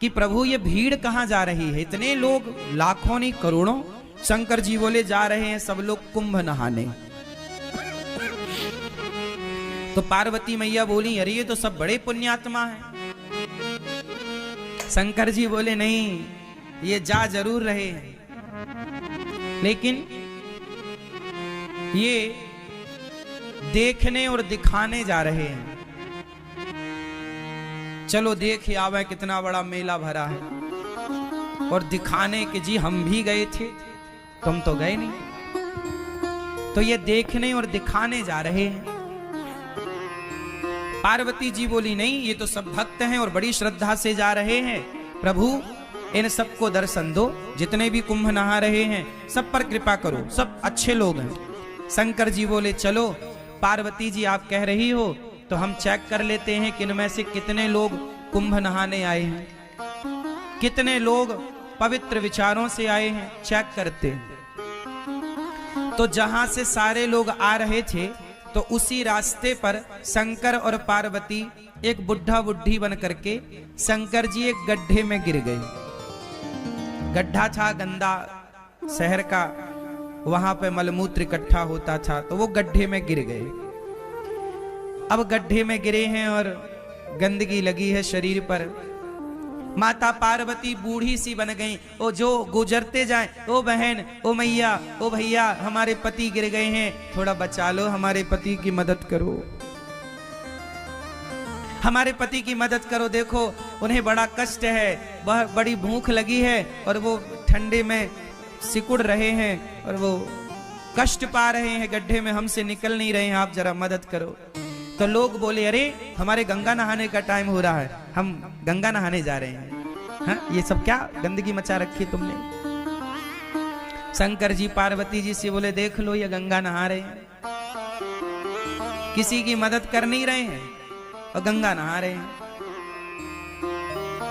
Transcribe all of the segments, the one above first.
कि प्रभु ये भीड़ कहां जा रही है, इतने लोग लाखों नहीं करोड़ों। शंकर जी बोले जा रहे हैं सब लोग कुंभ नहाने। तो पार्वती मैया बोली अरे ये तो सब बड़े पुण्यात्मा हैं। शंकर जी बोले नहीं, ये जा जरूर रहे हैं, लेकिन ये देखने और दिखाने जा रहे हैं। चलो देख आवे कितना बड़ा मेला भरा है, और दिखाने के जी हम भी गए थे, तुम तो गए नहीं। तो ये देखने और दिखाने जा रहे हैं। पार्वती जी बोली नहीं, ये तो सब भक्त हैं और बड़ी श्रद्धा से जा रहे हैं। प्रभु इन सबको दर्शन दो, जितने भी कुंभ नहा रहे हैं सब पर कृपा करो, सब अच्छे लोग हैं। शंकर जी बोले चलो पार्वती जी आप कह रही हो तो हम चेक कर लेते हैं कि इनमें से कितने लोग कुंभ नहाने आए हैं, कितने लोग पवित्र विचारों से आए हैं, चेक करते हैं। तो जहां से सारे लोग आ रहे थे तो उसी रास्ते पर शंकर और पार्वती एक बुढ़ा बुढ़ी बन करके शंकर जी एक गड्ढे में गिर गए। गड्ढा था गंदा शहर का, वहां पे मलमूत्र इकट्ठा होता था, तो वो गड्ढे में गिर गए। अब गड्ढे में गिरे हैं और गंदगी लगी है शरीर पर। माता पार्वती बूढ़ी सी बन गई। ओ जो गुजरते जाएं, ओ बहन, ओ मैया, ओ भैया, हमारे पति गिर गए हैं, थोड़ा बचा लो, हमारे पति की मदद करो, हमारे पति की मदद करो। देखो उन्हें बड़ा कष्ट है, बड़ी भूख लगी है और वो ठंडे में सिकुड़ रहे हैं और वो कष्ट पा रहे हैं, गड्ढे में हमसे निकल नहीं रहे हैं, आप जरा मदद करो। तो लोग बोले अरे हमारे गंगा नहाने का टाइम हो रहा है, हम गंगा नहाने जा रहे हैं। हाँ, ये सब क्या गंदगी मचा रखी तुमने। शंकर जी पार्वती जी से बोले देख लो ये गंगा नहा रहे हैं, किसी की मदद कर नहीं रहे हैं और गंगा नहा रहे हैं।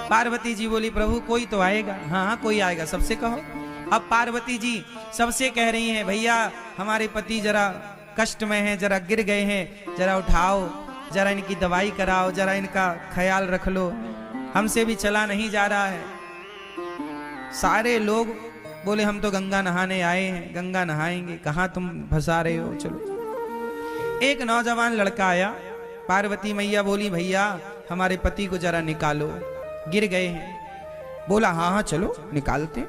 पार्वती जी बोली प्रभु कोई तो आएगा। हाँ हाँ कोई आएगा, सबसे कहो। अब पार्वती जी सबसे कह रही हैं भैया हमारे पति जरा कष्ट में हैं, जरा गिर गए हैं, जरा उठाओ, जरा इनकी दवाई कराओ, जरा इनका ख्याल रख लो, हमसे भी चला नहीं जा रहा है। सारे लोग बोले हम तो गंगा नहाने आए हैं, गंगा नहाएंगे, कहाँ तुम फंसा रहे हो, चलो। एक नौजवान लड़का आया, पार्वती मैया बोली भैया हमारे पति को जरा निकालो, गिर गए हैं। बोला हाँ हाँ चलो निकालते।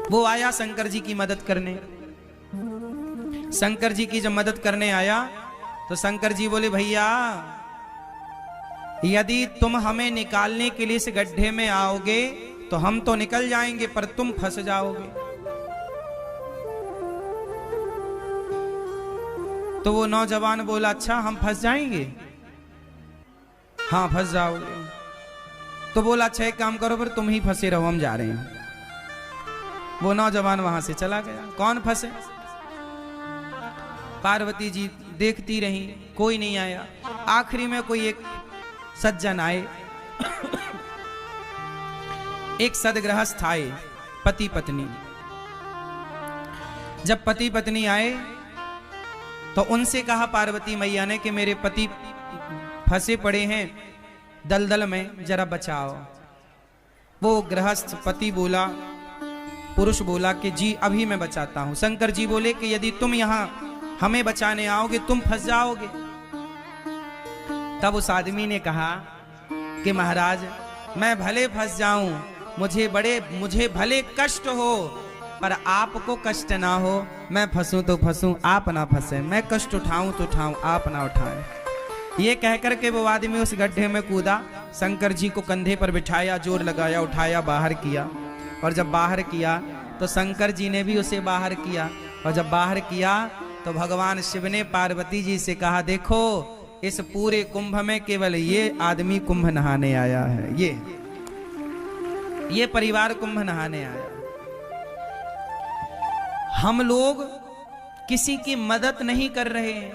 वो आया शंकर जी की मदद करने। शंकर जी की जब मदद करने आया तो शंकर जी बोले भैया यदि तुम हमें निकालने के लिए इस गड्ढे में आओगे तो हम तो निकल जाएंगे, पर तुम फंस जाओगे। तो वो नौजवान बोला अच्छा हम फंस जाएंगे। हाँ फंस जाओगे। तो बोला अच्छा एक काम करो, फिर तुम ही फंसे रहो, हम जा रहे हैं। वो नौजवान वहां से चला गया। कौन फंसे? पार्वती जी देखती रही, कोई नहीं आया। आखिरी में कोई एक सज्जन आए, एक सदगृहस्थ आए, पति पत्नी। जब पति पत्नी आए तो उनसे कहा पार्वती मैया ने कि मेरे पति फंसे पड़े हैं दलदल में, जरा बचाओ। वो गृहस्थ पति बोला, पुरुष बोला कि जी अभी मैं बचाता हूं। शंकर जी बोले कि यदि तुम यहां हमें बचाने आओगे तुम फंस जाओगे। तब उस आदमी ने कहा कि महाराज मैं भले फंस जाऊं, मुझे भले कष्ट हो, पर आपको कष्ट ना हो। मैं फंसूं तो फंसूं, आप ना फंसे, मैं कष्ट उठाऊं तो उठाऊं, आप ना उठाएं। ये कहकर के वो आदमी उस गड्ढे में कूदा, शंकर जी को कंधे पर बिठाया, जोर लगाया, उठाया, बाहर किया। और जब बाहर किया तो शंकर जी ने भी उसे बाहर किया। और जब बाहर किया तो भगवान शिव ने पार्वती जी से कहा देखो इस पूरे कुंभ में केवल ये आदमी कुंभ नहाने आया है, ये परिवार कुंभ नहाने आया। हम लोग किसी की मदद नहीं कर रहे हैं,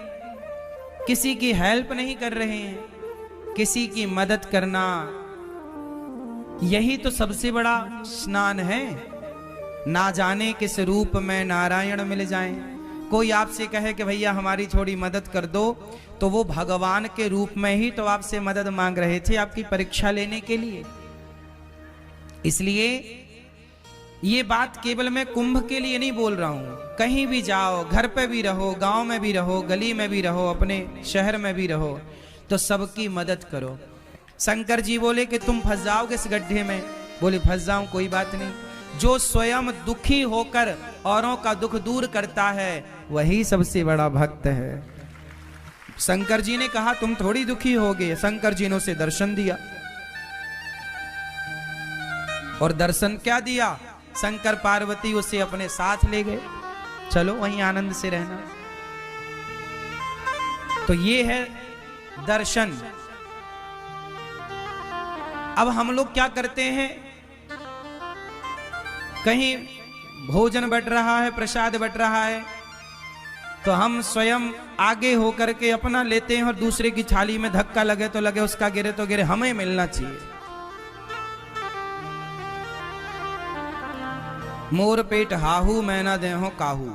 किसी की हेल्प नहीं कर रहे हैं। किसी की मदद करना यही तो सबसे बड़ा स्नान है। ना जाने किस रूप में नारायण मिल जाएं, कोई आपसे कहे कि भैया हमारी थोड़ी मदद कर दो, तो वो भगवान के रूप में ही तो आपसे मदद मांग रहे थे, आपकी परीक्षा लेने के लिए। इसलिए ये बात केवल मैं कुंभ के लिए नहीं बोल रहा हूं, कहीं भी जाओ, घर पे भी रहो, गांव में भी रहो, गली में भी रहो, अपने शहर में भी रहो, तो सबकी मदद करो। शंकर जी बोले कि तुम फंस जाओगे इस गड्ढे में, बोले फंस जाऊं कोई बात नहीं। जो स्वयं दुखी होकर औरों का दुख दूर करता है वही सबसे बड़ा भक्त है। शंकर जी ने कहा तुम थोड़ी दुखी होगे, शंकर जी ने उसे दर्शन दिया। और दर्शन क्या दिया? शंकर पार्वती उसे अपने साथ ले गए, चलो वहीं आनंद से रहना। तो ये है दर्शन। अब हम लोग क्या करते हैं, कहीं भोजन बट रहा है, प्रसाद बट रहा है, तो हम स्वयं आगे होकर के अपना लेते हैं और दूसरे की थाली में धक्का लगे तो लगे, उसका गिरे तो गिरे, हमें मिलना चाहिए। मोर पेट हाहू मैं ना देहो काहू।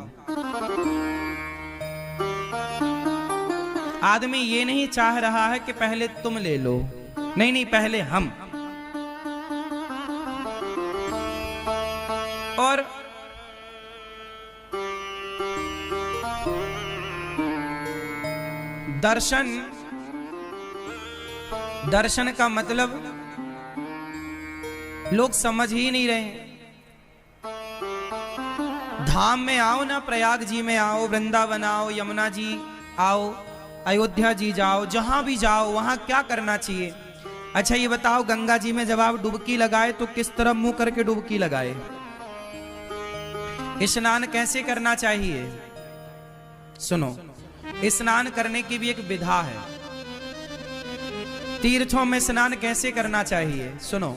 आदमी ये नहीं चाह रहा है कि पहले तुम ले लो, नहीं नहीं, पहले हम। और दर्शन का मतलब लोग समझ ही नहीं रहे। धाम में आओ ना, प्रयाग जी में आओ, वृंदावन आओ, यमुना जी आओ, अयोध्या जी जाओ, जहां भी जाओ वहां क्या करना चाहिए? अच्छा ये बताओ, गंगा जी में जब आप डुबकी लगाए तो किस तरफ मुंह करके डुबकी लगाए? स्नान कैसे करना चाहिए? सुनो, स्नान करने की भी एक विधा है। तीर्थों में स्नान कैसे करना चाहिए? सुनो,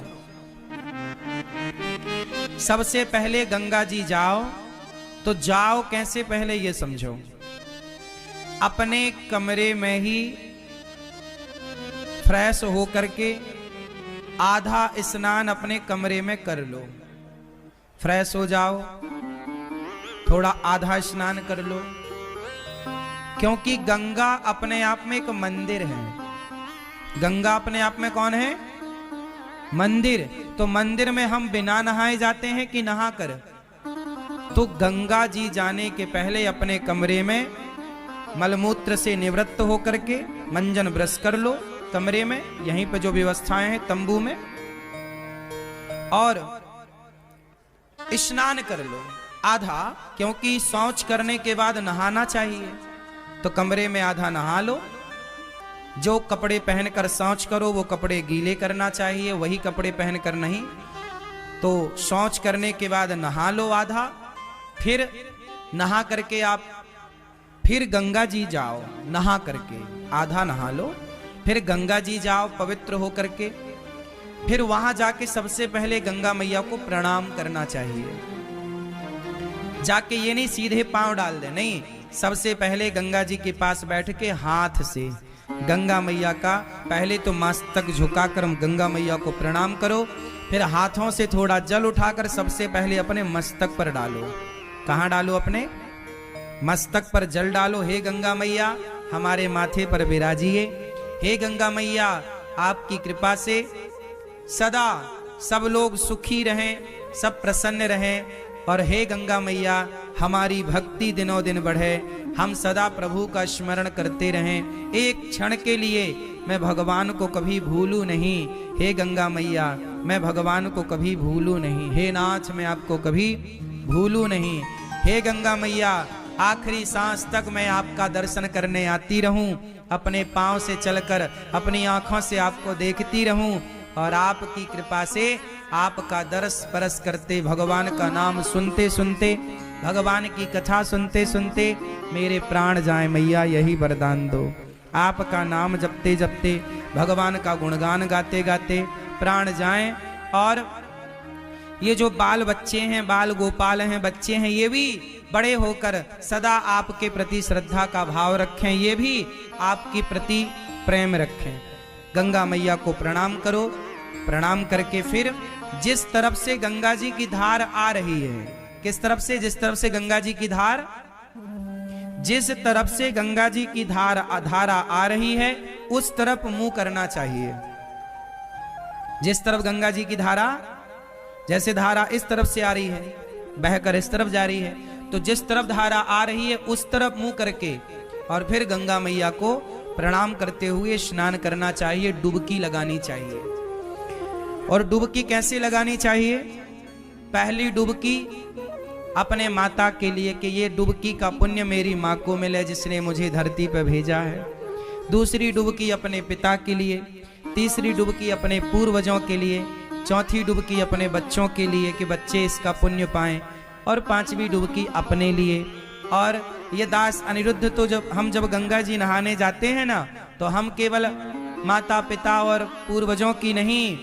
सबसे पहले गंगा जी जाओ, तो जाओ कैसे पहले ये समझो। अपने कमरे में ही फ्रेश होकर के आधा स्नान अपने कमरे में कर लो। फ्रेश हो जाओ, थोड़ा आधा स्नान कर लो, क्योंकि गंगा अपने आप में एक मंदिर है। गंगा अपने आप में कौन है? मंदिर। तो मंदिर में हम बिना नहाए जाते हैं कि नहा कर? तो गंगा जी जाने के पहले अपने कमरे में मलमूत्र से निवृत्त होकर के मंजन ब्रश कर लो कमरे में, यहीं पर जो व्यवस्थाएं हैं तंबू में, और स्नान कर लो आधा, क्योंकि शौच करने के बाद नहाना चाहिए। तो कमरे में आधा नहा लो। जो कपड़े पहनकर शौच करो वो कपड़े गीले करना चाहिए, वही कपड़े पहनकर नहीं। तो शौच करने के बाद नहा लो आधा, फिर नहा करके आप फिर गंगा जी जाओ, नहा करके आधा नहा लो, फिर गंगा जी जाओ पवित्र होकर के, फिर वहां जाके सबसे पहले गंगा मैया को प्रणाम करना चाहिए। जाके ये नहीं सीधे पांव डाल दे, नहीं, सबसे पहले गंगा जी के पास बैठ के हाथ से गंगा मैया का पहले तो मस्तक झुकाकर गंगा मैया को प्रणाम करो, फिर हाथों से थोड़ा जल उठाकर सबसे पहले अपने मस्तक पर डालो। कहाँ डालो? अपने मस्तक पर जल डालो। हे गंगा मैया हमारे माथे पर विराजिए। हे गंगा मैया आपकी कृपा से सदा सब लोग सुखी रहें, सब प्रसन्न रहें, और हे गंगा मैया हमारी भक्ति दिनों दिन बढ़े, हम सदा प्रभु का स्मरण करते रहें। एक क्षण के लिए मैं भगवान को कभी भूलूं नहीं। हे गंगा मैया मैं भगवान को कभी भूलूं नहीं। हे नाथ मैं आपको कभी भूलूं नहीं। हे गंगा मैया आखिरी सांस तक मैं आपका दर्शन करने आती रहूं, अपने पांव से चलकर अपनी आंखों से आपको देखती रहूं, और आपकी कृपा से आपका दर्श परस करते, भगवान का नाम सुनते सुनते, भगवान की कथा सुनते सुनते मेरे प्राण जाए मैया, यही वरदान दो। आपका नाम जपते जपते, भगवान का गुणगान गाते गाते प्राण जाएं। और ये जो बाल बच्चे हैं, बाल गोपाल हैं, बच्चे हैं, ये भी बड़े होकर सदा आपके प्रति श्रद्धा का भाव रखें, ये भी आपके प्रति प्रेम रखें। गंगा मैया को प्रणाम करो। प्रणाम करके फिर जिस तरफ से गंगा जी की धार आ रही है, किस तरफ से? जिस तरफ से गंगा जी की धार, जिस तरफ से गंगा जी की धारा आ रही है उस तरफ मुंह करना चाहिए। जिस तरफ गंगा जी की धारा, जैसे धारा इस तरफ से आ रही है, बहकर इस तरफ जा रही है, तो जिस तरफ धारा आ रही है उस तरफ मुंह करके और फिर गंगा मैया को प्रणाम करते हुए स्नान करना चाहिए, डुबकी लगानी चाहिए। और डुबकी कैसे लगानी चाहिए? पहली डुबकी अपने माता के लिए कि ये डुबकी का पुण्य मेरी माँ को मिले जिसने मुझे धरती पर भेजा है। दूसरी डुबकी अपने पिता के लिए, तीसरी डुबकी अपने पूर्वजों के लिए, चौथी डुबकी अपने बच्चों के लिए कि बच्चे इसका पुण्य पाएं, और पांचवी डुबकी अपने लिए। और ये दास अनिरुद्ध तो जब गंगा जी नहाने जाते हैं ना, तो हम केवल माता पिता और पूर्वजों की नहीं,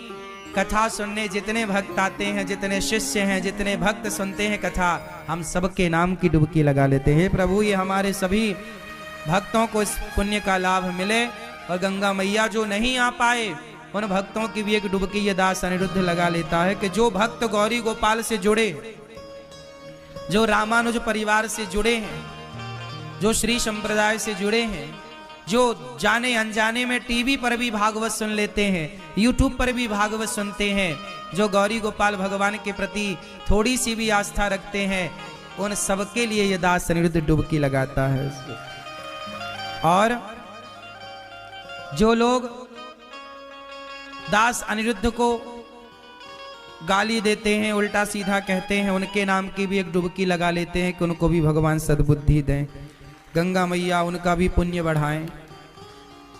कथा सुनने जितने भक्त आते हैं, जितने शिष्य हैं, जितने भक्त सुनते हैं कथा, हम सबके नाम की डुबकी लगा लेते हैं। प्रभु ये हमारे सभी भक्तों को इस पुण्य का लाभ मिले, और गंगा मैया जो नहीं आ पाए उन भक्तों की भी एक डुबकी ये दास अनिरुद्ध लगा लेता है कि जो भक्त गौरी गोपाल से जुड़े, जो रामानुज परिवार से जुड़े हैं, जो श्री संप्रदाय से जुड़े हैं, जो जाने अनजाने में टीवी पर भी भागवत सुन लेते हैं, यूट्यूब पर भी भागवत सुनते हैं, जो गौरी गोपाल भगवान के प्रति थोड़ी सी भी आस्था रखते हैं, उन सबके लिए ये दास अनिरुद्ध डुबकी लगाता है। और जो लोग दास अनिरुद्ध को गाली देते हैं, उल्टा सीधा कहते हैं, उनके नाम की भी एक डुबकी लगा लेते हैं कि उनको भी भगवान सद्बुद्धि दें। गंगा मैया उनका भी पुण्य बढ़ाएं,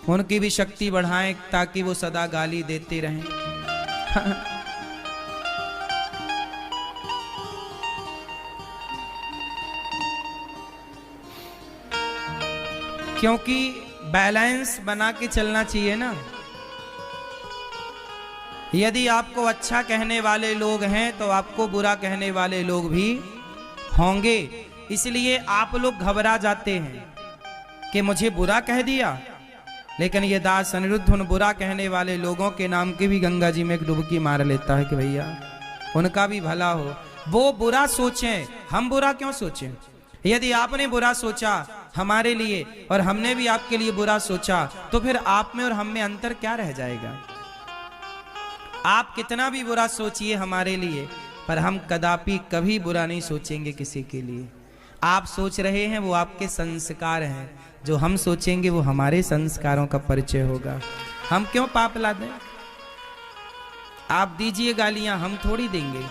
उनकी भी शक्ति बढ़ाएं, ताकि वो सदा गाली देते रहें। क्योंकि बैलेंस बना के चलना चाहिए ना। यदि आपको अच्छा कहने वाले लोग हैं तो आपको बुरा कहने वाले लोग भी होंगे, इसलिए आप लोग घबरा जाते हैं कि मुझे बुरा कह दिया। लेकिन ये दास अनिरुद्ध उन बुरा कहने वाले लोगों के नाम की भी गंगा जी में एक डुबकी मार लेता है कि भैया उनका भी भला हो। वो बुरा सोचें, हम बुरा क्यों सोचें? यदि आपने बुरा सोचा हमारे लिए और हमने भी आपके लिए बुरा सोचा, तो फिर आप में और हम में अंतर क्या रह जाएगा? आप कितना भी बुरा सोचिए हमारे लिए, पर हम कदापि कभी बुरा नहीं सोचेंगे किसी के लिए। आप सोच रहे हैं वो आपके संस्कार हैं, जो हम सोचेंगे वो हमारे संस्कारों का परिचय होगा। हम क्यों पाप ला दें? आप दीजिए गालियां, हम थोड़ी देंगे।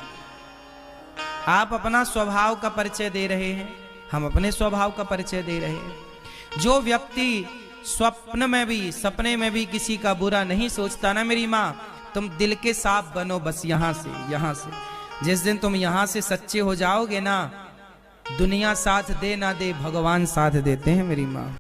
आप अपना स्वभाव का परिचय दे रहे हैं, हम अपने स्वभाव का परिचय दे रहे हैं। जो व्यक्ति स्वप्न में भी, सपने में भी किसी का बुरा नहीं सोचता ना मेरी माँ, तुम दिल के साफ बनो बस यहाँ से। जिस दिन तुम यहाँ से सच्चे हो जाओगे ना, दुनिया साथ दे ना दे, भगवान साथ देते हैं मेरी माँ।